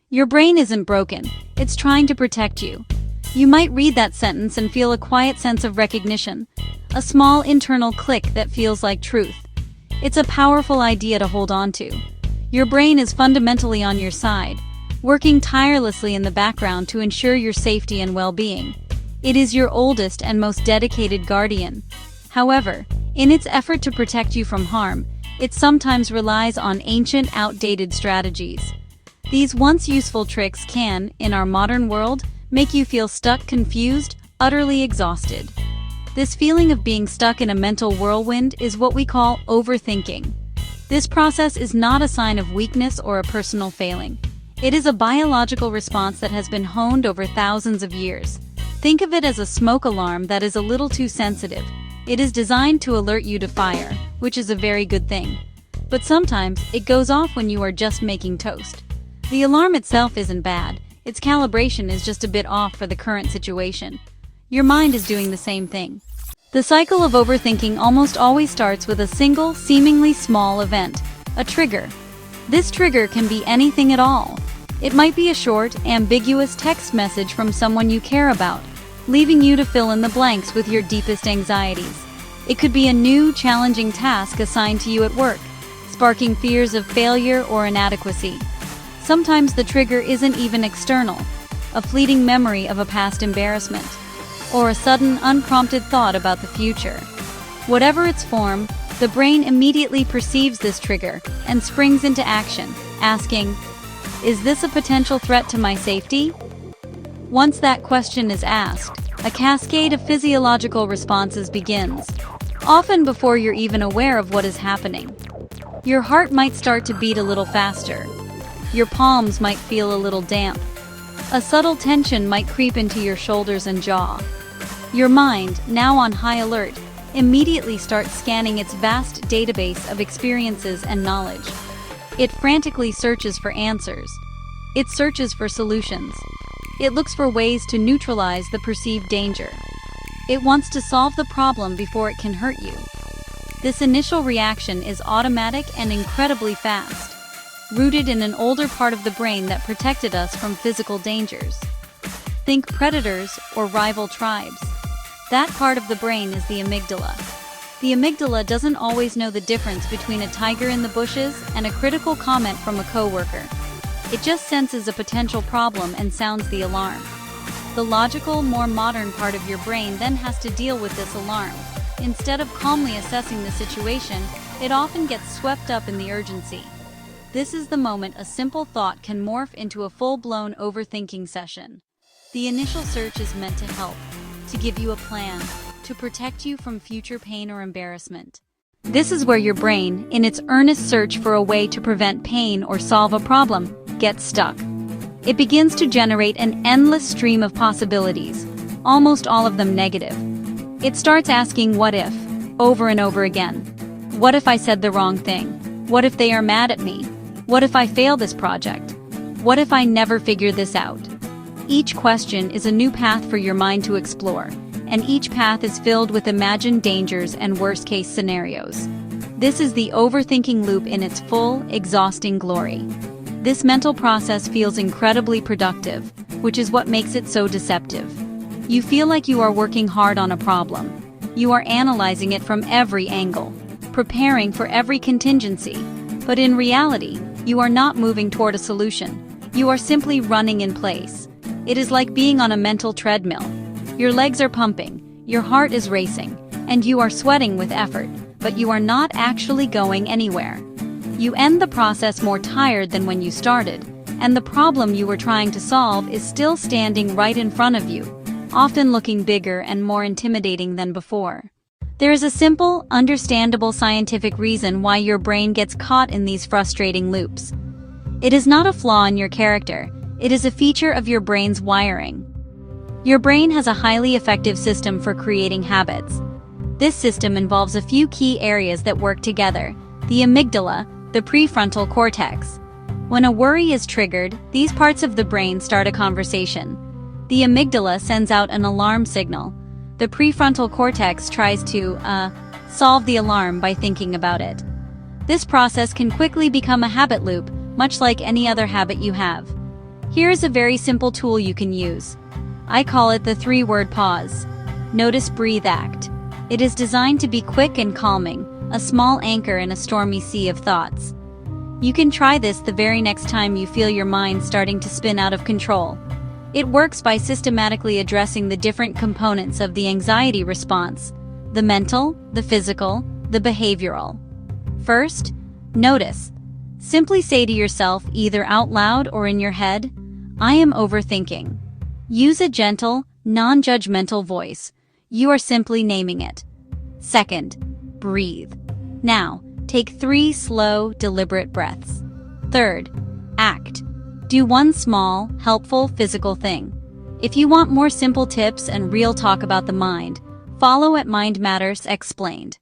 Your brain isn't broken, it's trying to protect you. You might read that sentence and feel a quiet sense of recognition, a small internal click that feels like truth. It's a powerful idea to hold on to. Your brain is fundamentally on your side, working tirelessly in the background to ensure your safety and well-being. It is your oldest and most dedicated guardian. However, in its effort to protect you from harm, it sometimes relies on ancient, outdated strategies. These once useful tricks can, in our modern world, make you feel stuck, confused, utterly exhausted. This feeling of being stuck in a mental whirlwind is what we call overthinking. This process is not a sign of weakness or a personal failing. It is a biological response that has been honed over thousands of years. Think of it as a smoke alarm that is a little too sensitive. It is designed to alert you to fire, which is a very good thing. But sometimes, it goes off when you are just making toast. The alarm itself isn't bad, its calibration is just a bit off for the current situation. Your mind is doing the same thing. The cycle of overthinking almost always starts with a single, seemingly small event, a trigger. This trigger can be anything at all. It might be a short, ambiguous text message from someone you care about, leaving you to fill in the blanks with your deepest anxieties. It could be a new, challenging task assigned to you at work, sparking fears of failure or inadequacy. Sometimes the trigger isn't even external, a fleeting memory of a past embarrassment, or a sudden, unprompted thought about the future. Whatever its form, the brain immediately perceives this trigger and springs into action, asking, "Is this a potential threat to my safety?" Once that question is asked, a cascade of physiological responses begins, often before you're even aware of what is happening. Your heart might start to beat a little faster. Your palms might feel a little damp. A subtle tension might creep into your shoulders and jaw. Your mind, now on high alert, immediately starts scanning its vast database of experiences and knowledge. It frantically searches for answers. It searches for solutions. It looks for ways to neutralize the perceived danger. It wants to solve the problem before it can hurt you. This initial reaction is automatic and incredibly fast, rooted in an older part of the brain that protected us from physical dangers. Think predators or rival tribes. That part of the brain is the amygdala. The amygdala doesn't always know the difference between a tiger in the bushes and a critical comment from a coworker. It just senses a potential problem and sounds the alarm. The logical, more modern part of your brain then has to deal with this alarm. Instead of calmly assessing the situation, it often gets swept up in the urgency. This is the moment a simple thought can morph into a full-blown overthinking session. The initial search is meant to help, to give you a plan, to protect you from future pain or embarrassment. This is where your brain, in its earnest search for a way to prevent pain or solve a problem, gets stuck. It begins to generate an endless stream of possibilities, almost all of them negative. It starts asking what if, over and over again. What if I said the wrong thing? What if they are mad at me? What if I fail this project? What if I never figure this out? Each question is a new path for your mind to explore, and each path is filled with imagined dangers and worst-case scenarios. This is the overthinking loop in its full, exhausting glory. This mental process feels incredibly productive, which is what makes it so deceptive. You feel like you are working hard on a problem. You are analyzing it from every angle, preparing for every contingency. But in reality, you are not moving toward a solution. You are simply running in place. It is like being on a mental treadmill. Your legs are pumping, your heart is racing, and you are sweating with effort, but you are not actually going anywhere. You end the process more tired than when you started, and the problem you were trying to solve is still standing right in front of you, often looking bigger and more intimidating than before. There is a simple, understandable scientific reason why your brain gets caught in these frustrating loops. It is not a flaw in your character, it is a feature of your brain's wiring. Your brain has a highly effective system for creating habits. This system involves a few key areas that work together: the amygdala, the prefrontal cortex. When a worry is triggered, these parts of the brain start a conversation. The amygdala sends out an alarm signal. The prefrontal cortex tries to, solve the alarm by thinking about it. This process can quickly become a habit loop, much like any other habit you have. Here's a very simple tool you can use. I call it the 3-word pause. Notice, breathe, act. It is designed to be quick and calming, a small anchor in a stormy sea of thoughts. You can try this the very next time you feel your mind starting to spin out of control. It works by systematically addressing the different components of the anxiety response: the mental, the physical, the behavioral. First, notice. Simply say to yourself, either out loud or in your head, "I am overthinking." Use a gentle, non-judgmental voice. You are simply naming it. Second, breathe. Now, take 3 slow, deliberate breaths. Third, act. Do one small, helpful physical thing. If you want more simple tips and real talk about the mind, follow at Mind Matters Explained.